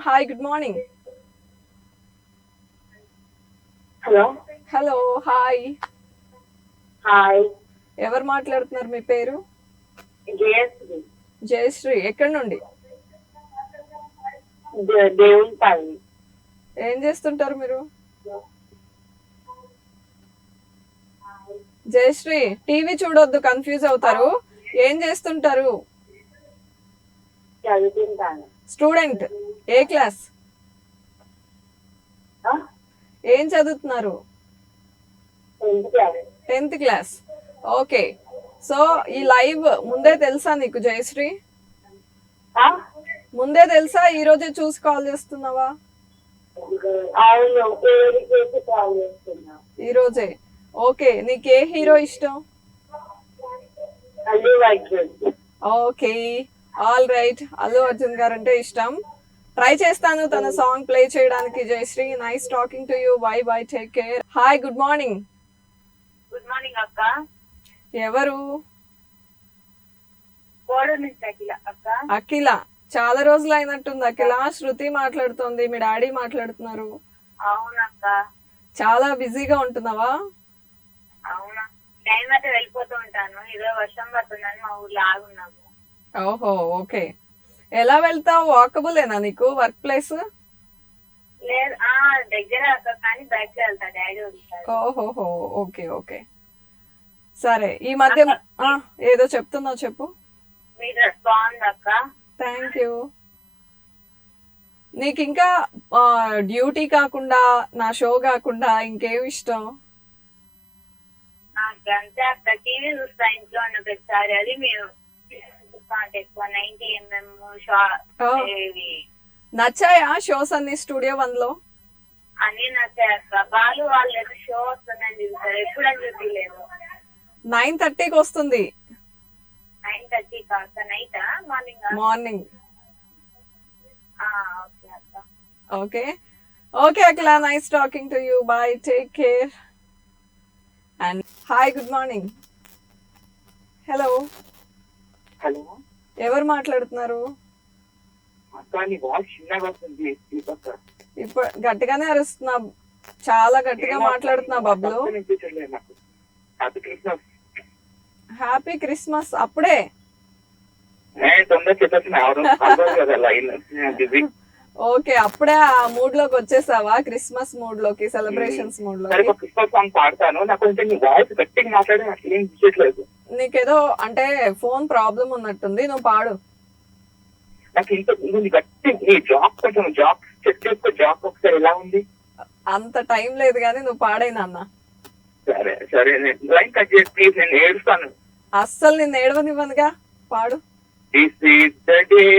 Hi good morning. Hello hello hi. Hi ఎవరు మాట్లాడుతున్నారు? మీ పేరు? జయశ్రీ జయశ్రీ. ఎక్కడి నుండి? దేవునిపల్లి. ఏం చేస్తుంటారు మీరు? జయశ్రీ టీవీ చూడొద్దు, కన్ఫ్యూజ్ అవుతారు. ఏం చేస్తుంటారు? చదువుతుంటాను. స్టూడెంట్. ఏ క్లాస్? ఆ? ఏం చదువుతున్నారు? 10th class. 10th class. Okay. So ఈ లైవ్ ముందే తెలుసా నీకు జయశ్రీ? ఆ? ముందే తెలుసా? ఈ రోజే చూసి కాల్ చేస్తున్నావా? అవును, పేరు చేసి కాల్ చేస్తున్నా. ఈ రోజే. ఓకే. నీకు ఏ హీరో ఇష్టం? Allu Arjun. Okay, all right. Allu Arjun garu అంటే ఇష్టం. ట్రై చేస్తాను తన సాంగ్ ప్లే చేయడానికి. Jayashree, nice talking to you. Bye bye, take care. Hi good morning. Good morning అక్క. ఎవరు? కోడూరు నుంచి అఖిల అక్క. అఖిల. చాలా రోజులు అయినట్టుంది అఖిల. శృతి మాట్లాడుతోంది, మీ డాడీ మాట్లాడుతున్నారు. అవునక్క. చాలా బిజీగా ఉంటున్నావా? అవునా, టైం అయితే వెళ్ళిపోతూ ఉంటాను. ఈరోజు వర్షం పడుతుందని మా ఊర్లో ఆగున్నాము. ఓహో, ఓకే. ఎలా వెళ్తావు? వాకబులేనా నీకు వర్క్ ప్లేస్? లేదు, దగ్గర అక్క, కానీ బయటకు వెళ్తా, డాడీ వస్తారు. ఓహోహో, ఓకే ఓకే. సరే, ఈ మధ్య ఏదో చెప్తున్నావు, చెప్పు. మీరు బాగుంది అక్క. Thank you. నీకు ఇంకా డ్యూటీ కాకుండా, నా షో కాకుండా ఇంకేం ఇష్టం? నాకు అంతే అక్క, టీవీ చూస్తా ఇంట్లో ఉన్న ప్రతిసారి. అది మేము ఎక్కువ 90mm నచ్చాయా షోస్ అన్ని స్టూడియో 1 లో? అన్ని నచ్చాయి అక్క. బాలు వాళ్ళు షో వస్తుందని చూస్తారు, ఎప్పుడని చూపించలేదు. 9:30కి వస్తుంది. 9:30 కాక నైట్ మార్నింగ్. ఓకే అక్క. Okay okay Akhila, nice talking to you. Bye, take care. And hi good morning. Hello. Hello, ఎవరు మాట్లాడుతున్నారు? ఇప్పుడు గట్టిగానే అరుస్తున్నా, చాలా గట్టిగా మాట్లాడుతున్నా బబ్లు. Happy Christmas. అప్పుడే ఓకే, అప్పుడే ఆ మూడ్ లోకి వచ్చేసావా? క్రిస్మస్ మూడ్ లోకి, సెలబ్రేషన్స్ మూడ్ లోకి. క్రిస్మస్ సాంగ్ పాడతాను. నాకు కొంచెం వాయిస్ గట్టిగా మాట్లాడి నాకు ఏం విషయట్లేదు. నీకేదో అంటే ఫోన్ ప్రాబ్లం ఉన్నట్టుంది, నువ్వు పాడు. నాకు ఇంత గట్టి నీ జాబ్ కొంచెం జాబ్ చెక్ చేసుకో. జాబ్ ఒకసారి ఎలా ఉంది? అంత టైం లేదు కానీ నువ్వు పాడైనా అన్న. సరే సరే, లైన్ కట్ చేసి ప్లీజ్, నేను ఏడుస్తాను. అస్సలు నిన్ను ఏడవనివ్వనుగా, పాడు. This is the day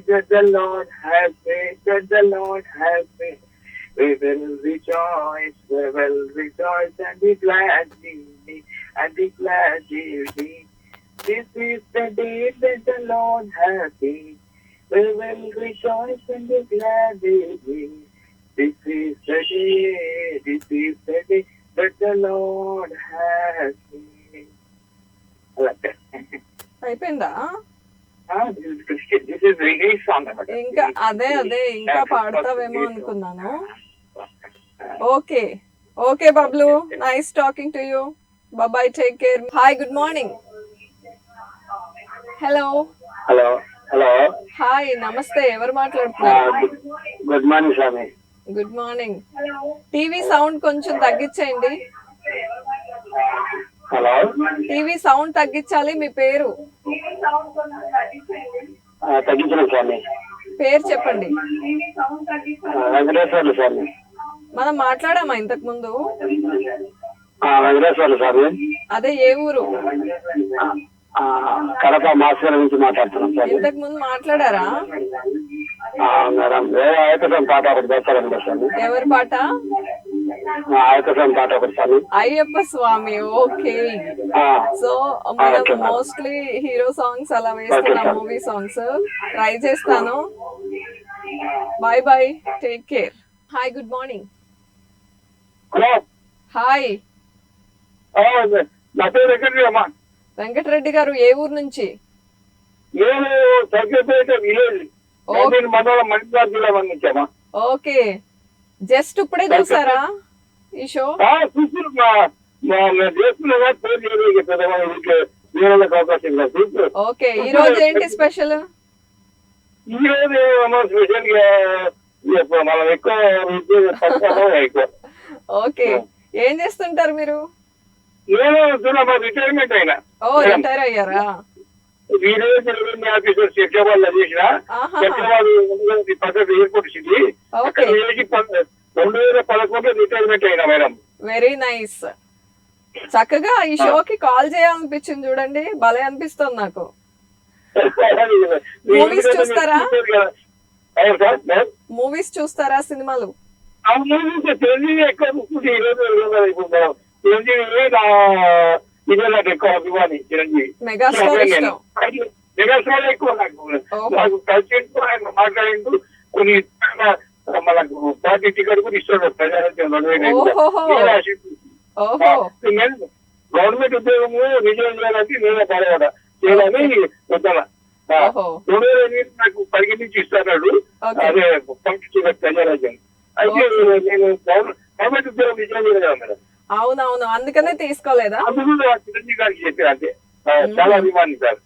that the Lord has made, that the Lord has made. We will rejoice and be glad in it, and be glad in it. This is the day that the Lord has made. We will rejoice and be glad in it. This is the day that the Lord has made. I like that. అయిపోయిందా? This is reggae song. ఇంకా అదే ఇంకా పాడతావేమో అనుకున్నాను. Okay okay Bablu, nice talking to you. Bye, take care. Hi good morning. Hello. Hello hello. Hi, నమస్తే. ఎవరు మాట్లాడుతున్నారు? Good morning Swami. Good morning. TV sound కొంచెం తగ్గించేయండి. హలో. టీవీ సౌండ్ తగ్గించాలి. మీ పేరు? తగ్గించిన స్వామి. పేరు చెప్పండి. వెంకటేశ్వర్లు స్వామి. మనం మాట్లాడామా ఇంతకు ముందు? వెంకటేశ్వర్లు స్వామి. అదే, ఏ ఊరు? కడప మాస్టర్ నుంచి మాట్లాడుతున్నాం సార్. ఇంతకు ముందు మాట్లాడారా? మేడం, ఆయకసం పాట ఒకటి చేస్తారండి స్వామి. ఎవరి పాట? ఆయకసం పాట ఒకటి స్వామి. అయ్యప్ప స్వామి. ఓకే. సో మనం మోస్ట్లీ హీరో సాంగ్స్ అలా వేస్తున్నాం, మూవీ సాంగ్స్. ట్రై చేస్తాను. By bye, take care. Hi good morning. Hello. Hi. నా పేరు వెంకటరెడ్డి. వెంకటరెడ్డి గారు, ఏ ఊరు నుంచి? నేను సర్కేపేట విలేజ్. నేను మండలం మంచిర్యాల జిల్లా పంపించామా. ఓకే, జస్ట్ ఇప్పుడే చూసారా ఈ షో? చూసి చేస్తున్నా పేరు చేయలేదు కదా, వేరే అవకాశం లేదు. ఓకే, ఈ రోజు ఏంటి స్పెషల్? ఈ రోజు స్పెషల్ గా మనం ఎక్కువ ఎక్కువ. ఓకే, ఏం చేస్తుంటారు మీరు? నేను రిటైర్మెంట్ అయినా. ఓ, రిటైర్ అయ్యారా? రెవెన్యూ ఆఫీసర్ శంషాబాద్ లో చేసిన. శంషాబాద్ పద్ధతి ఎయిర్పోర్ట్ సిటీ. ఓకే, 2011 రిటైర్మెంట్ అయినా మేడం. Very nice. చక్కగా ఈ షోకి కాల్ చేయాలనిపించింది చూడండి, భలే అనిపిస్తుంది నాకు. మూవీస్ చూస్తారా? మూవీస్ చూస్తారా? సినిమాలు చిరంజీవి ఎక్కువ చూస్తుంది. ఈ రోజు ఇప్పుడు చిరంజీవి నాకు ఎక్కువ అభిమాని. చిరంజీవి మెగాస్టార్ ఇష్టం. మెగాస్టార్ ఎక్కువ నాకు కలిసి ఆయన మాట్లాడింటూ కొన్ని మనకు పార్టీ టికెట్ కూడా ఇస్తాడు ప్రజారాజ్యం. గవర్నమెంట్ ఉద్యోగము విజయం చేయాలంటే నేనే పడవడా చేయాలని వద్దాను. 2008 నాకు పరిగణించి ఇస్తాడు. అదే పంపించి ప్రజారాజ్యం. అయితే నేను గవర్నమెంట్ ఉద్యోగం విజయం చేయలేదు మేడం. అవునవును, అందుకనే తీసుకోలేదా? చిరంజీవి గారికి చెప్పారు అంతే. చాలా అభిమాని సార్.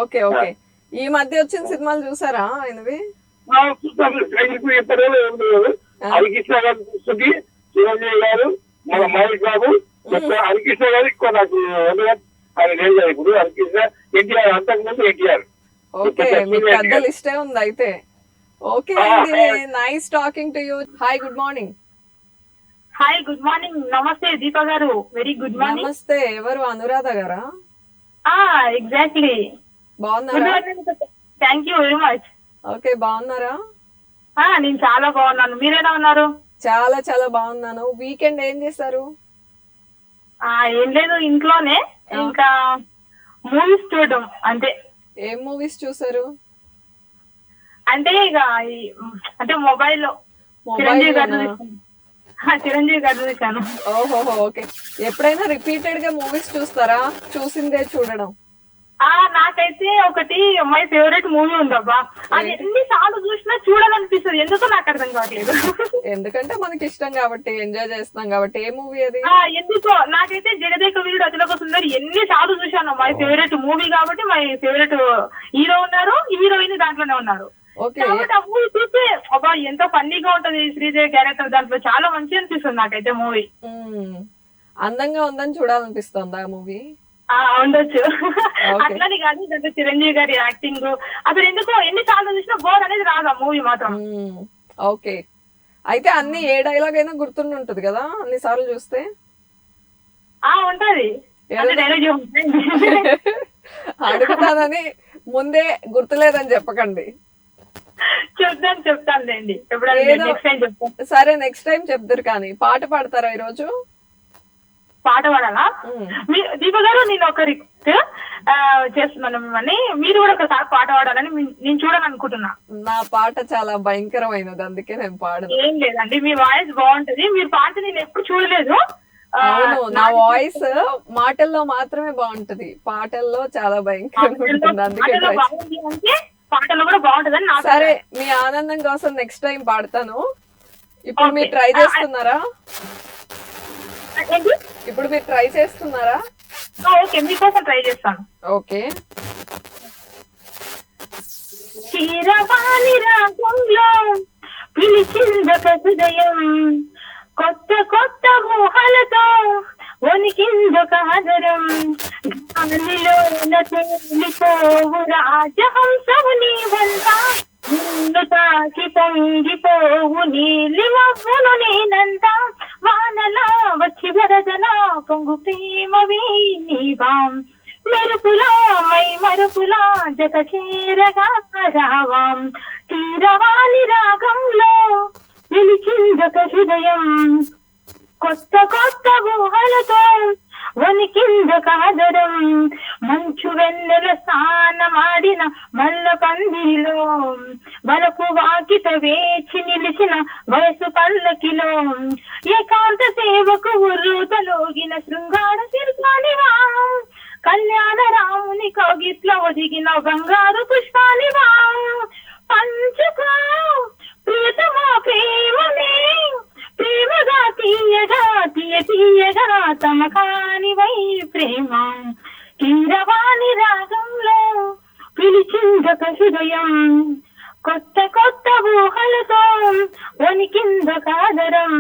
ఓకే ఓకే, ఈ మధ్య వచ్చిన సినిమాలు చూసారా ఆయనవి? చూస్తాను. ఎప్పుడో హరికృష్ణ గారు చూస్తుంది, చిరంజీవి గారు, మన మహేష్ బాబు. హరికృష్ణ గారు ఎక్కువ నాకు ఆయన లేదు కదా ఇప్పుడు. హరికృష్ణ, ఎన్టీఆర్, అంతకుముందు ఎన్టీఆర్. ఓకే, మీకు పెద్ద లిస్టే ఉంది అయితే. ఓకే అండి, nice talking to you. Hi, good morning. Hi, good morning. నమస్తే దీప గారు. Very good morning. నమస్తే. ఎవరు? అనురాధ గారా? ఎగ్జాక్ట్లీ. బాగున్నారా? Thank you very much. Okay, బాగున్నారా? నేను చాలా బాగున్నాను. మీరేలా ఉన్నారు? చాలా చాలా బాగున్నాను. వీకెండ్ ఏం చేశారు? ఏం లేదు, ఇంట్లోనే. ఇంకా మూవీస్ చూడడం అంతే. ఏం మూవీస్ చూసారు? అంటే ఇక అంటే మొబైల్లో చిరంజీవి గారు చూశాను. ఓహోహో, ఓకే. ఎప్పుడైనా రిపీటెడ్ గా మూవీస్ చూస్తారా? చూసిందే చూడడం? నాకైతే ఒకటి మై ఫేవరెట్ మూవీ ఉందబ్బా. అది ఎన్నిసార్లు చూసినా చూడాలనిపిస్తుంది. ఎందుకో నాకు అర్థం కావట్లేదు. ఎందుకంటే మనకి ఇష్టం కాబట్టి, ఎంజాయ్ చేస్తున్నాం కాబట్టి. ఏ మూవీ అది? ఎందుకో నాకైతే జగదేక వీరుడు అతిలోక సుందరి ఎన్నిసార్లు చూశాను. మై ఫేవరెట్ మూవీ కాబట్టి మై ఫేవరెట్ హీరో ఉన్నారు, హీరోయిన్ దాంట్లోనే ఉన్నారు. కాబట్టి ఆ మూవీ చూస్తే అబ్బా ఎంతో ఫన్నీగా ఉంటది. శ్రీదేవి క్యారెక్టర్ దాంట్లో చాలా మంచి అనిపిస్తుంది నాకైతే మూవీ. అందంగా ఉందని చూడాలనిపిస్తుంది ఆ మూవీ. ఉండొచ్చు. అట్లని కాదు, దాంట్లో చిరంజీవి గారి యాక్టింగ్ అసలు ఎందుకో ఎన్నిసార్లు చూసినా బోర్ అనేది రాదు ఆ మూవీ మాత్రం. ఓకే, అయితే అన్ని ఏ డైలాగ్ అయినా గుర్తుండి ఉంటది కదా అన్ని సార్లు చూస్తే? ఉంటది. అడుగుతానని ముందే గుర్తులేదని చెప్పకండి. చెప్తానులేండి ఎప్పుడైనా. సరే, నెక్స్ట్ టైం చెప్తారు. కానీ పాట పాడతారా ఈరోజు? పాట పాడాలా? దీప గారు, నేను ఒక రిక్వెస్ట్ చేస్తున్నాను మిమ్మల్ని. మీరు కూడా ఒకసారి పాట పాడాలని నేను చూడాలనుకుంటున్నా. నా పాట చాలా భయంకరమైనది, అందుకే నేను పాడను. ఏం లేదండి, మీ వాయిస్ బాగుంటది. మీరు పాట నేను ఎప్పుడు చూడలేదు. అవును, నా వాయిస్ మాటల్లో మాత్రమే బాగుంటది, పాటల్లో చాలా భయంకరంగా ఉంటుంది. అందుకే పాటలు కూడా బాగుంటదని. సరే, మీ ఆనందం కోసం నెక్స్ట్ టైం పాడతాను. ఇప్పుడు మీరు ట్రై చేస్తున్నారా? ఇప్పుడు మీరు ట్రై చేస్తున్నారా? ఓకే, మీకోసం ట్రై చేస్తాను. ఓకే. చీరవాణి రాగంలో పిలిచిందొక హృదయం, కొత్త కొత్త ఊహలతో వణికిందొక హదరం, గాలిలో తేలిపోవు రాజహంసవు నీవంతా, నిన్ను తాకి పొంగిపోవు నీలిమవ్వును నేనంతా, వానలా వచ్చి వరదలా పొంగు ప్రేమవే నీవాం, మెరుపులా మై మరుపులా జత చేరగా రావాం, తీరవాణి రాగంలో నిలిచిందొక హృదయం, కొత్త కొత్త ఊహలతో వణికిందొక హదరం, మంచు వెన్నెల స్నానమాడిన మల్ల పందిరిలో, బలపు వాకిట వేచి నిలిచిన వయసు పల్లకిలో, ఏకాంత సేవకు ఉర్రూతలోగిన శృంగార శిల్పానివా, కళ్యాణ రాముని కౌగిట్లో ఒదిగిన బంగారు పుష్పానివా, పంచుకో ప్రియతమా ప్రేమనే ప్రేమగా తీయగా తీయగా తమ కానివై ప్రేమ కీరవాణి రాగంలో పిలిచిందొక హృదయం కొత్త కొత్త ఊహలతో వణికింద కాదరం.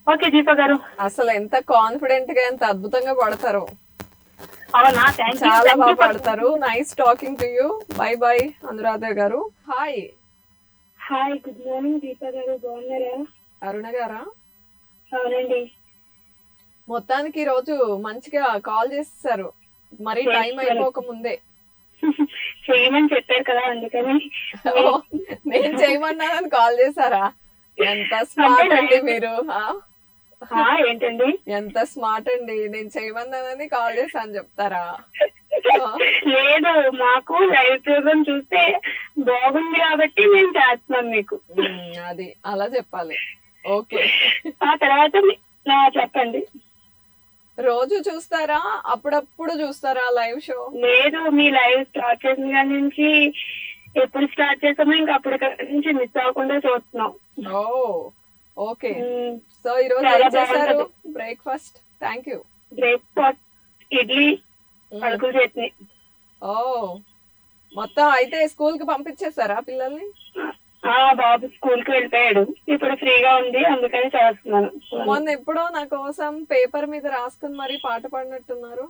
ఓకే దీప గారు. అసలు ఎంత కాన్ఫిడెంట్ గా ఎంత అద్భుతంగా పాడతారు. అవునా, థ్యాంక్ యూ. చాలా బాగా పాడతారు. Nice talking to you. Bye by Anuradha గారు. హాయ్. హాయ్, గుడ్ మార్నింగ్ దీప గారు, బాగున్నారా? అరుణ గారా? అవునండి. మొత్తానికి ఈ రోజు మంచిగా కాల్ చేసేసారు, మరి టైం అయిపోక ముందే. చేయమని చెప్పారు కదా అందుకని. ఓ, నేను చేయమన్నానని కాల్ చేశారా? ఎంత స్మార్ట్ అండి మీరు. ఏంటండి ఎంత స్మార్ట్ అండి. నేను చేయమన్నానని కాల్ చేశాను చెప్తారా? లేదు, మాకు లైవ్ ప్రోగ్రామ్ చూస్తే బాగుంది కాబట్టి మేము చేస్తున్నాం మీకు. అది అలా చెప్పాలి. ఓకే, ఆ తర్వాత చెప్పండి. రోజు చూస్తారా, అప్పుడప్పుడు చూస్తారా లైవ్ షో? లేదు, మీ లైవ్ స్టార్ట్ చేసిన దాని నుంచి ఎప్పుడు స్టార్ట్ చేసామో ఇంకా అప్పటి నుంచి మిస్ అవ్వకుండా చూస్తున్నాం. ఓ ఓకే. సో ఈ రోజు ఏం చేశారు breakfast? Thank you. Breakfast idli అడుగులు చట్నీ. ఓ, మొత్తం అయితే స్కూల్ కి పంపించేశారా పిల్లల్ని? బాబు స్కూల్ కి వెళ్ళిపోయాడు, ఇప్పుడు ఫ్రీగా ఉంది అందుకని చేస్తున్నాను. మొన్న ఎప్పుడో నా కోసం పేపర్ మీద రాసుకుని మరి పాట పాడినట్టున్నారు.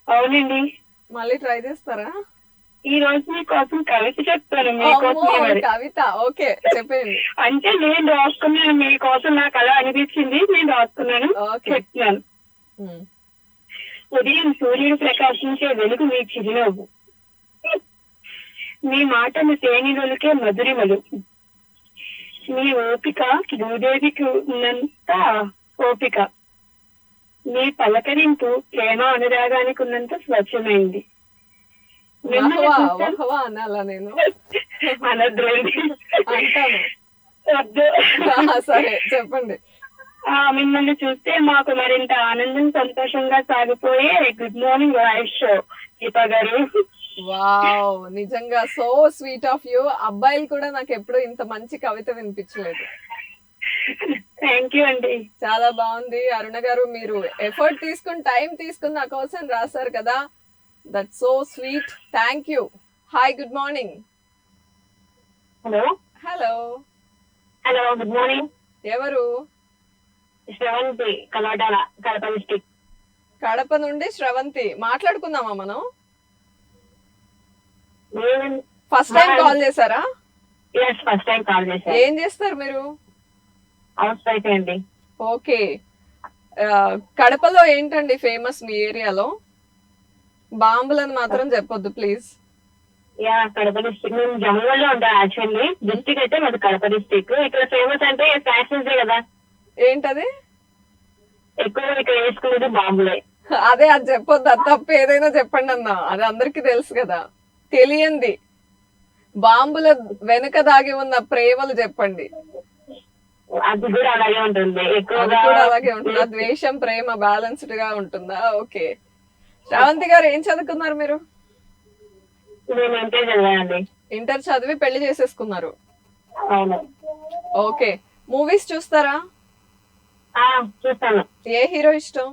అవునండి. మళ్ళీ ట్రై చేస్తారా? ఈ రోజు మీకోసం కవిత చెప్తాను. మీకోసం కవిత? ఓకే, చెప్పండి. అంటే నేను రాసుకున్నాను, మీకోసం నాకు అలా అనిపించింది, నేను రాసుకున్నాను, చెప్తున్నాను. ఉదయం సూర్యుడు ప్రకాశించే వెలుగు మీ చిరునవ్వు, మీ మాటను తేనెలకే మధురిమలు, మీ ఓపిక భూదేవికి ఉన్నంత ఓపిక, మీ పలకరింపు ప్రేమ అనురాగానికి ఉన్నంత స్వచ్ఛమైంది. అనాలా నేను? అంటాను. సరే చెప్పండి. మిమ్మల్ని చూస్తే మాకు మరింత ఆనందం సంతోషంగా సాగిపోయే good morning voice show Deepa గారు. వావ్, నిజంగా సో స్వీట్ ఆఫ్ యూ. అబ్బాయిలు కూడా నాకు ఎప్పుడు ఇంత మంచి కవిత వినిపించలేదు. థ్యాంక్ యూ అండి. చాలా బాగుంది అరుణ గారు. మీరు ఎఫర్ట్ తీసుకుని టైం తీసుకుని నా కోసం రాశారు కదా, that so sweet. Thank you. Hi, good morning. Hello hello hello, good morning. ఎవరు? శ్రవంతి, కలవటాల, కడప డిస్ట్రిక్ట్. కడప నుండి శ్రవంతి. మాట్లాడుకుందామా మనం? ఫస్ట్ టైం కాల్ చేశారా? ఫస్ట్ టైం కాల్ చేశారు. ఏం చేస్తారు మీరు? హౌస్ వైఫ్ అండి. ఓకే. కడపలో ఏంటండి ఫేమస్ మీ ఏరియాలో? బాంబులని మాత్రం చెప్పొద్దు ప్లీజ్. కడప డిస్ట్రిక్ట్. మేము జమ్మూలో ఉంటాం యాక్చువల్లీ. డిస్ట్రిక్ట్ అయితే మాది కడప డిస్ట్రిక్ట్. ఇక్కడ ఫేమస్ అంటే ఫ్యాషన్స్ కదా. ఏంటది? ఎక్కువ ఇక్కడ వేసుకునేది బాంబులే. అదే, అది చెప్పొద్దు. అది తప్ప ఏదైనా చెప్పండి అన్నా, అది అందరికి తెలుసు కదా. తెలియంది బాంబుల వెనుక దాగి ఉన్న ప్రేమలు చెప్పండి. అది కూడా అలాగే ఉంటుంది. అది కూడా అలాగే ఉంటుందా? ద్వేషం ప్రేమ బ్యాలెన్స్డ్ గా ఉంటుందా? ఓకే. శ్రావంతి గారు ఏం చదువుకున్నారు మీరు? ఇంటర్ చదివి పెళ్లి చేసేసుకున్నారు. ఓకే. మూవీస్ చూస్తారా? చూస్తాను. ఏ హీరో ఇష్టం?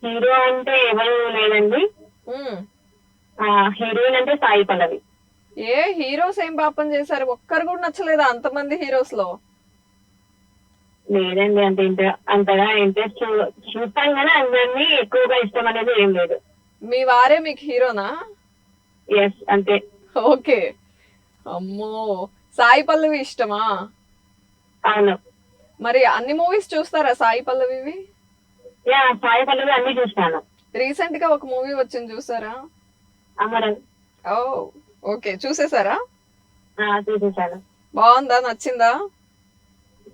హీరో అంటే ఎవరు లేదండి, హీరోయిన్ అంటే సాయి పల్లవి. ఏ హీరోస్ ఏం పాపం చేశారు? ఒక్కరు కూడా నచ్చలేదా అంతమంది హీరోస్ లో? లేదండి, అంతగా ఇంట్రెస్ట్ చూస్తాం కానీ అందరినీ ఎక్కువగా ఇష్టం అనేది ఏం లేదు. మీ వారే మీకు హీరోనా? ఎస్, అంతే. ఓకే. అమ్మో, సాయి పల్లవి ఇష్టమా? అవును. మరి అన్ని మూవీస్ చూస్తారా సాయి పల్లవివి? సాయి పల్లవి అన్ని చూస్తాను. రీసెంట్ గా ఒక మూవీ వచ్చింది, చూసారా? అమరన్. ఓ ఓకే, చూసేసారా? చూసేసాను. బాగుందా? నచ్చిందా?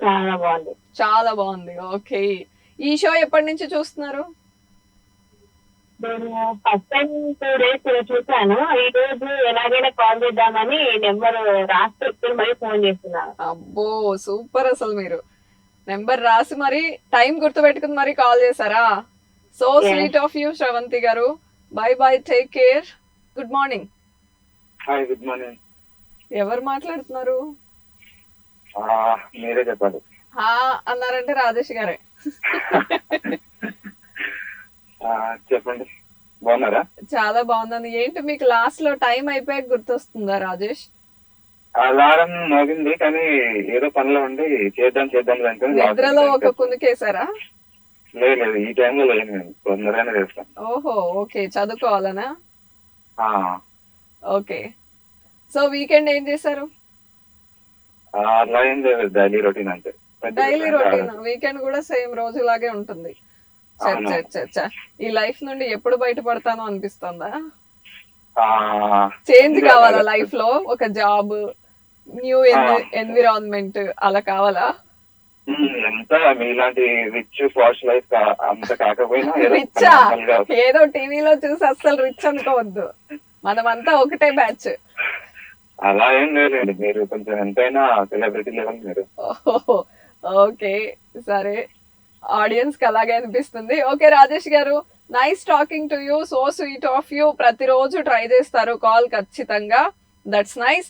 చాలా బాగుంది. చాలా బాగుంది. ఓకే. ఈ షో ఎప్పటి నుంచి చూస్తున్నారు? నేను ఫస్ట్ టైం 2 days చూసాను. ఈ రోజు ఎలాగైనా కాల్ చేద్దామని నెంబర్ రాసి పెట్టుకుని మరి ఫోన్ చేస్తున్నాను. అబ్బో సూపర్. అసలు మీరు నెంబర్ రాసి మరి టైం గుర్తు పెట్టుకుని మరి కాల్ చేశారా? So sweet of you Sravanthi గారు. Bye bye, take care. Good morning. Hi, good morning. ఎవరు మాట్లాడుతున్నారు? మీరే చెప్పాలి. హా అన్నారంటే రాజేష్ గారే. చెప్పండి, బాగున్నారా? చాలా బాగుందండి. ఏంటి మీకు లాస్ట్ లో టైం అయిపోయాక గుర్తొస్తుందా రాజేష్? అలారం మోగింది కానీ ఏదో పనిలో ఉండి చేద్దాం నిద్రలో ఒక కునుకేసారా? లేదు, ఈ టైంలో లేదు, నేను తొందరగానే చేస్తాను. ఓహో, ఓకే, చదువుకోవాలనా? ఓకే. సో వీకెండ్ ఏం చేశారు? అట్లా ఏం లేదు, డైలీ రొటీన్ అంతే. డైలీ రొటీన్, వీకెండ్ కూడా సేమ్ రోజులాగే ఉంటుంది. ఈ లైఫ్ నుండి ఎప్పుడు బయటపడతానో అనిపిస్తుందా? చేంజ్ కావాలా లైఫ్ లో? ఒక జాబ్, న్యూ ఎన్విరాన్మెంట్ అలా కావాలా? ఎంత మీలాంటి రిచ్ పాష్ లైఫ్ అంత కాకపోయినా రిచ్చా? ఏదో టీవీలో చూసి అస్సలు రిచ్ అనుకోవద్దు, మనమంతా ఒకటే బ్యాచ్. అలా ఏం లేదు, మీరు కొంచెం ఎంతైనా సెలబ్రిటీ లెవెల్ మీరు. ఓకే, సరే, ఆడియన్స్ కి అలాగే అనిపిస్తుంది. ఓకే రాజేష్ గారు, nice talking to you, so sweet of you. ప్రతిరోజు ట్రై చేస్తారు కాల్ ఖచ్చితంగా, దట్స్ నైస్.